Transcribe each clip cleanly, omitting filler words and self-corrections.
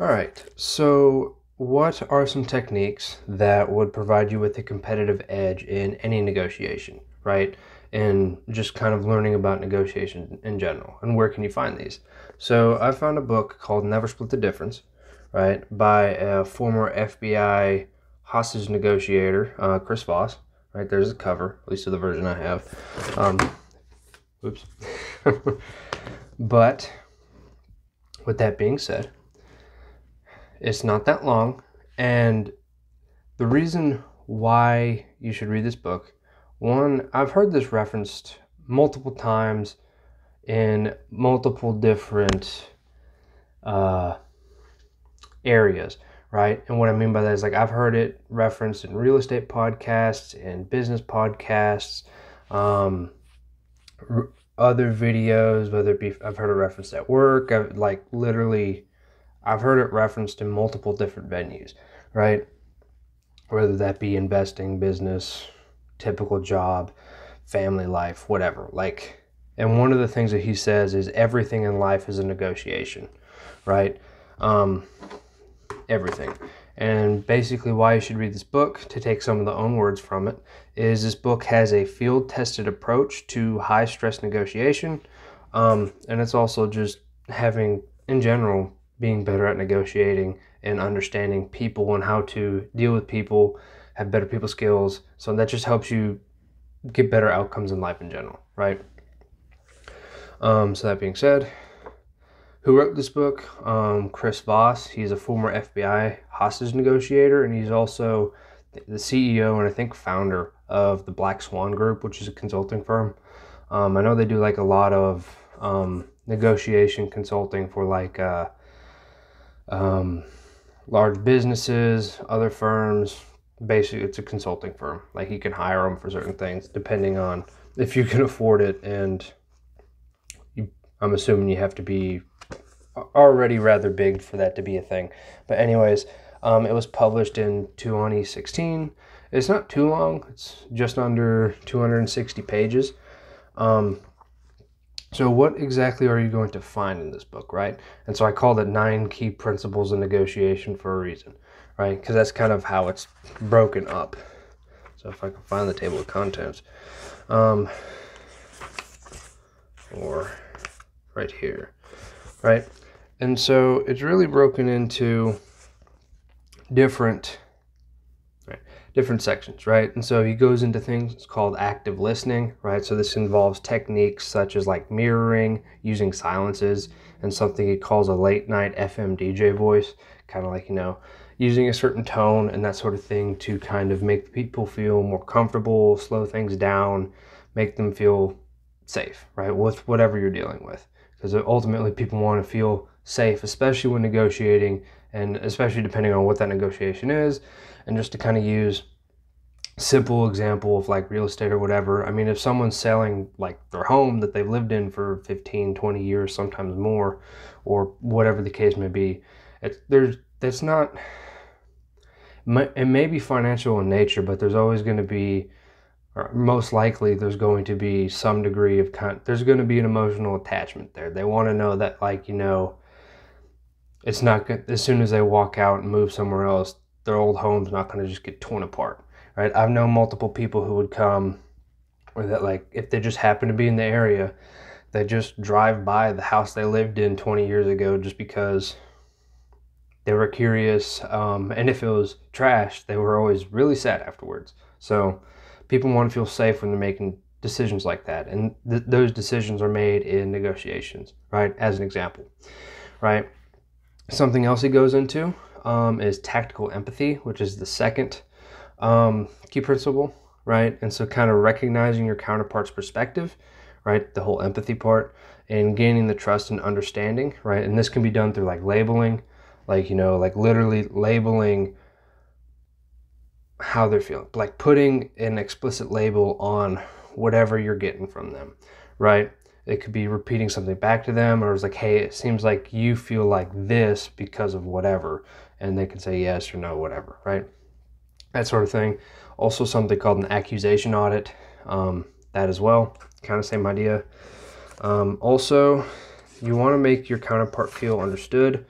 All right, so what are some techniques that would provide you with a competitive edge in any negotiation, right? And just kind of learning about negotiation in general, and where can you find these? So I found a book called Never Split the Difference, right, by a former FBI hostage negotiator, Chris Voss. Right, there's the cover, at least of the version I have. Oops. But with that being said, it's not that long, and the reason why you should read this book, one, I've heard this referenced multiple times in multiple different areas, right? And what I mean by that is, like, I've heard it referenced in real estate podcasts and business podcasts, other videos, whether it be, I've heard it referenced at work. I've heard it referenced in multiple different venues, right? Whether that be investing, business, typical job, family life, whatever. Like, and one of the things that he says is everything in life is a negotiation, right? Everything. And basically why you should read this book, to take some of the own words from it, is this book has a field-tested approach to high-stress negotiation. And it's also just having, in general, being better at negotiating and understanding people and how to deal with people, have better people skills. So that just helps you get better outcomes in life in general, right? So that being said, who wrote this book? Chris Voss. He's a former FBI hostage negotiator, and he's also the CEO and I think founder of the Black Swan Group, which is a consulting firm. I know they do like a lot of negotiation consulting for like large businesses, other firms. Basically, it's a consulting firm. Like, you can hire them for certain things depending on if you can afford it, and I'm assuming you have to be already rather big for that to be a thing. But anyways, it was published in 2016. It's not too long. It's just under 260 pages. So what exactly are you going to find in this book, right? And so I called it 9 Key Principles of Negotiation for a reason, right? Because that's kind of how it's broken up. So if I can find the table of contents, or right here, right? And so it's really broken into different sections, right? And so he goes into things called active listening, right? So this involves techniques such as like mirroring, using silences, and something he calls a late night FM DJ voice, kind of like, using a certain tone and that sort of thing to kind of make people feel more comfortable, slow things down, make them feel safe, right? With whatever you're dealing with. Because ultimately people want to feel safe, especially when negotiating, and especially depending on what that negotiation is. And just to kind of use simple example of like real estate or whatever, I mean, if someone's selling like their home that they've lived in for 15, 20 years, sometimes more, or whatever the case may be, it may be financial in nature, but there's always going to be, or most likely there's going to be some degree of there's going to be an emotional attachment there. They want to know that, like, it's not good as soon as they walk out and move somewhere else, their old home's not going to just get torn apart, right? I've known multiple people who would come, or that, like, if they just happen to be in the area, they just drive by the house they lived in 20 years ago just because they were curious, and if it was trash, they were always really sad afterwards. So people want to feel safe when they're making decisions like that, and those decisions are made in negotiations, right? As an example, right? Something else he goes into is tactical empathy, which is the second key principle, right? And so kind of recognizing your counterpart's perspective, right? The whole empathy part, and gaining the trust and understanding, right? And this can be done through like labeling, like, like literally labeling how they're feeling, like putting an explicit label on whatever you're getting from them, right? It could be repeating something back to them, or it's like, hey, it seems like you feel like this because of whatever, and they can say yes or no, whatever, right? That sort of thing. Also something called an accusation audit, that as well, kind of same idea. Also, you want to make your counterpart feel understood.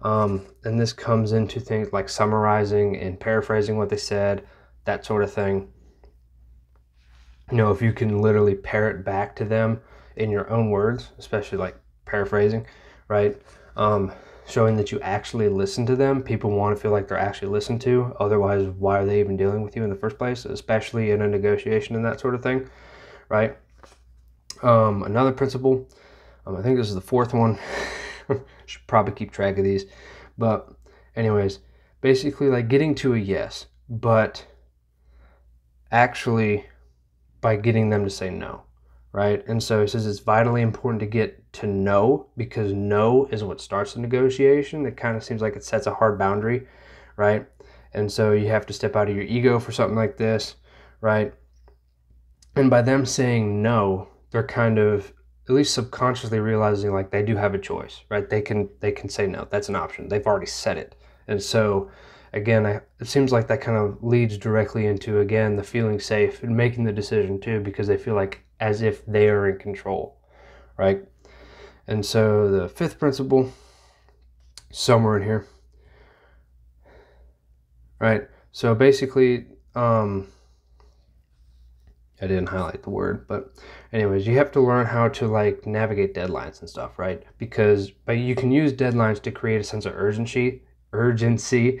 And this comes into things like summarizing and paraphrasing what they said, that sort of thing. You know, if you can literally parrot back to them in your own words, especially like paraphrasing, right? Showing that you actually listen to them. People want to feel like they're actually listened to. Otherwise, why are they even dealing with you in the first place, especially in a negotiation and that sort of thing, right? Another principle, I think this is the fourth one. Should probably keep track of these. But anyways, basically like getting to a yes, but actually by getting them to say no, right? And so he says it's vitally important to get to no, because no is what starts the negotiation. It kind of seems like it sets a hard boundary, right? And so you have to step out of your ego for something like this, right? And by them saying no, they're kind of at least subconsciously realizing like they do have a choice, right? They can say no. That's an option. They've already said it. And so again, it seems like that kind of leads directly into, again, the feeling safe and making the decision too, because they feel like as if they are in control, right? And so the fifth principle, somewhere in here, right? So basically, I didn't highlight the word, but anyways, you have to learn how to like navigate deadlines and stuff, right? But you can use deadlines to create a sense of urgency, to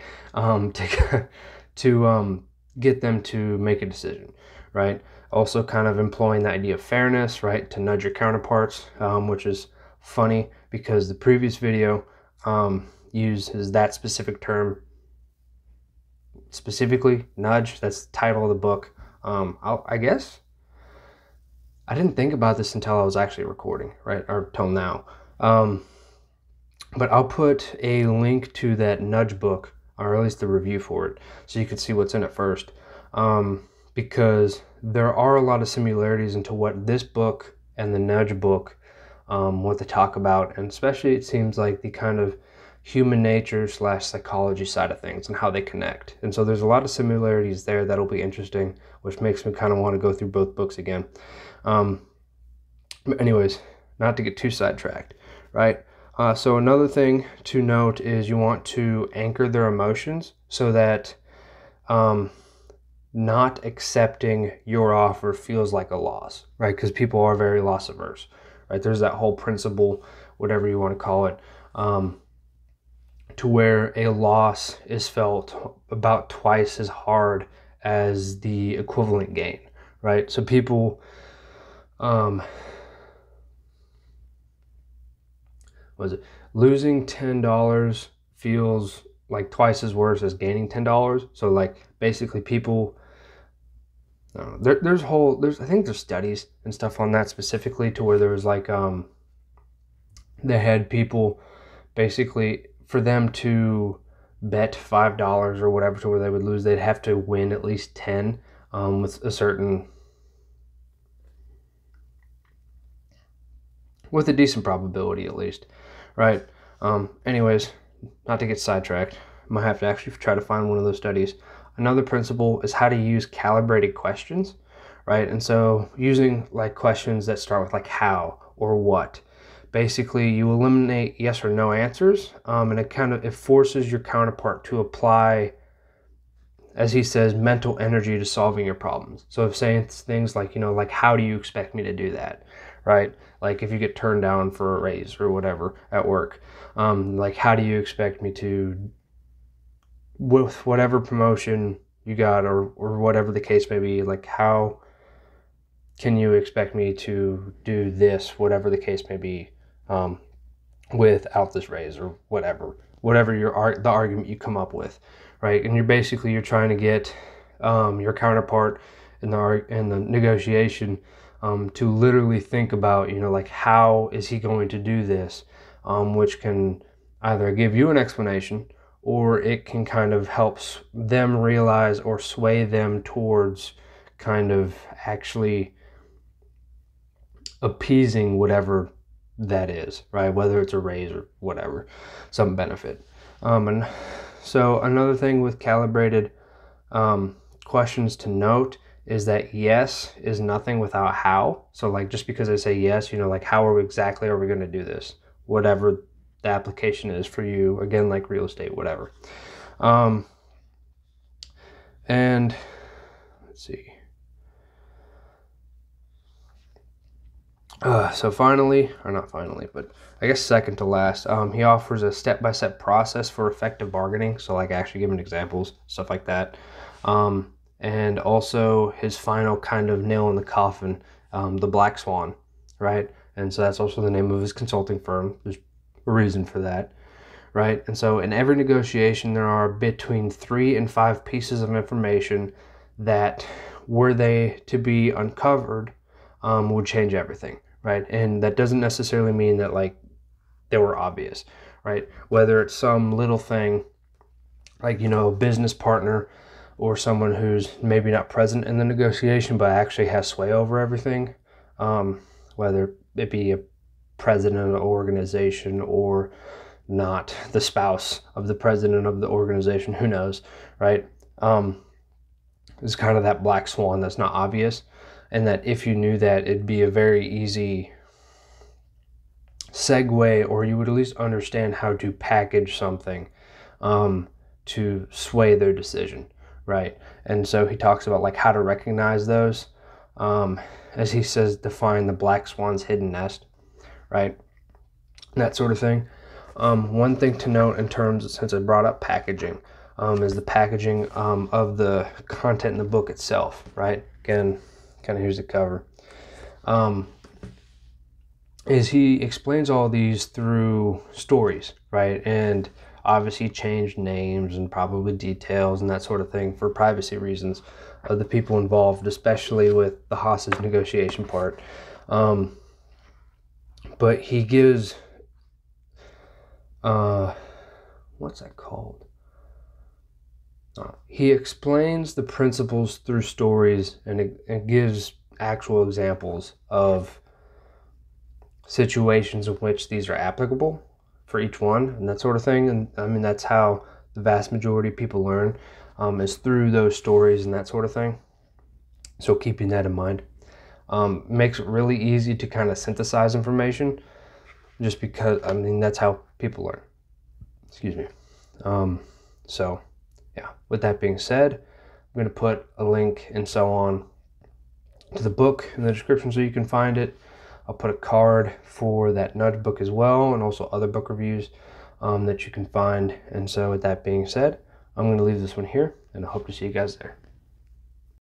get them to make a decision, right? Also kind of employing the idea of fairness, right? To nudge your counterparts, which is funny because the previous video uses that specific term, specifically nudge. That's the title of the book. I guess I didn't think about this until I was actually recording, right? Or till now. But I'll put a link to that nudge book, or at least the review for it, so you can see what's in it first. Because there are a lot of similarities into what this book and the nudge book, what they talk about, and especially it seems like the kind of human nature / psychology side of things and how they connect. And so there's a lot of similarities there that'll be interesting, which makes me kind of want to go through both books again. But anyways, not to get too sidetracked, right? So another thing to note is you want to anchor their emotions so that not accepting your offer feels like a loss, right? Because people are very loss averse, right? There's that whole principle, whatever you want to call it, to where a loss is felt about twice as hard as the equivalent gain, right? So people, losing $10 feels like twice as worse as gaining $10. So like basically people, I think there's studies and stuff on that specifically, to where there was like, they had people basically, for them to bet $5 or whatever to where they would lose, they'd have to win at least 10 with a decent probability at least, right? Anyways, not to get sidetracked, I might have to actually try to find one of those studies. Another principle is how to use calibrated questions, right? And so using like questions that start with like how or what. Basically, you eliminate yes or no answers, and it forces your counterpart to apply, as he says, mental energy to solving your problems. So if saying things like, like, how do you expect me to do that, right? Like if you get turned down for a raise or whatever at work, like how do you expect me to, with whatever promotion you got or whatever the case may be, like how can you expect me to do this, whatever the case may be, without this raise or whatever the argument you come up with, right? And you're trying to get your counterpart in the negotiation to literally think about, like how is he going to do this, which can either give you an explanation or it can kind of help them realize or sway them towards kind of actually appeasing whatever that is, right? Whether it's a raise or whatever, some benefit. And so another thing with calibrated questions to note is that yes is nothing without how. So like just because I say yes, like how exactly are we going to do this? Whatever the application is for you, again, like real estate, whatever. And let's see. So finally, or not finally, but I guess second to last, he offers a step-by-step process for effective bargaining. So like actually giving examples, stuff like that. And also his final kind of nail in the coffin, the Black Swan, right? And so that's also the name of his consulting firm. There's a reason for that, right? And so in every negotiation, there are between 3 and 5 pieces of information that, were they to be uncovered, would change everything, right? And that doesn't necessarily mean that like they were obvious, right? Whether it's some little thing like, you know, a business partner or someone who's maybe not present in the negotiation but actually has sway over everything, whether it be a president of the organization or not the spouse of the president of the organization, who knows, right? It's kind of that black swan that's not obvious, and that if you knew that, it'd be a very easy segue, or you would at least understand how to package something to sway their decision, right? And so he talks about like how to recognize those, as he says, define the black swan's hidden nest, right? That sort of thing. One thing to note in terms, since I brought up packaging, is the packaging of the content in the book itself, right? Again, kind of here's the cover. Is he explains all these through stories, right? And obviously changed names and probably details and that sort of thing for privacy reasons of the people involved, especially with the hostage negotiation part. But he gives, what's that called? He explains the principles through stories, and it gives actual examples of situations in which these are applicable for each one and that sort of thing. And I mean, that's how the vast majority of people learn, is through those stories and that sort of thing. So keeping that in mind makes it really easy to kind of synthesize information, just because, I mean, that's how people learn. Excuse me. So yeah, with that being said, I'm going to put a link and so on to the book in the description so you can find it. I'll put a card for that nudge book as well, and also other book reviews that you can find. And so with that being said, I'm going to leave this one here, and I hope to see you guys there.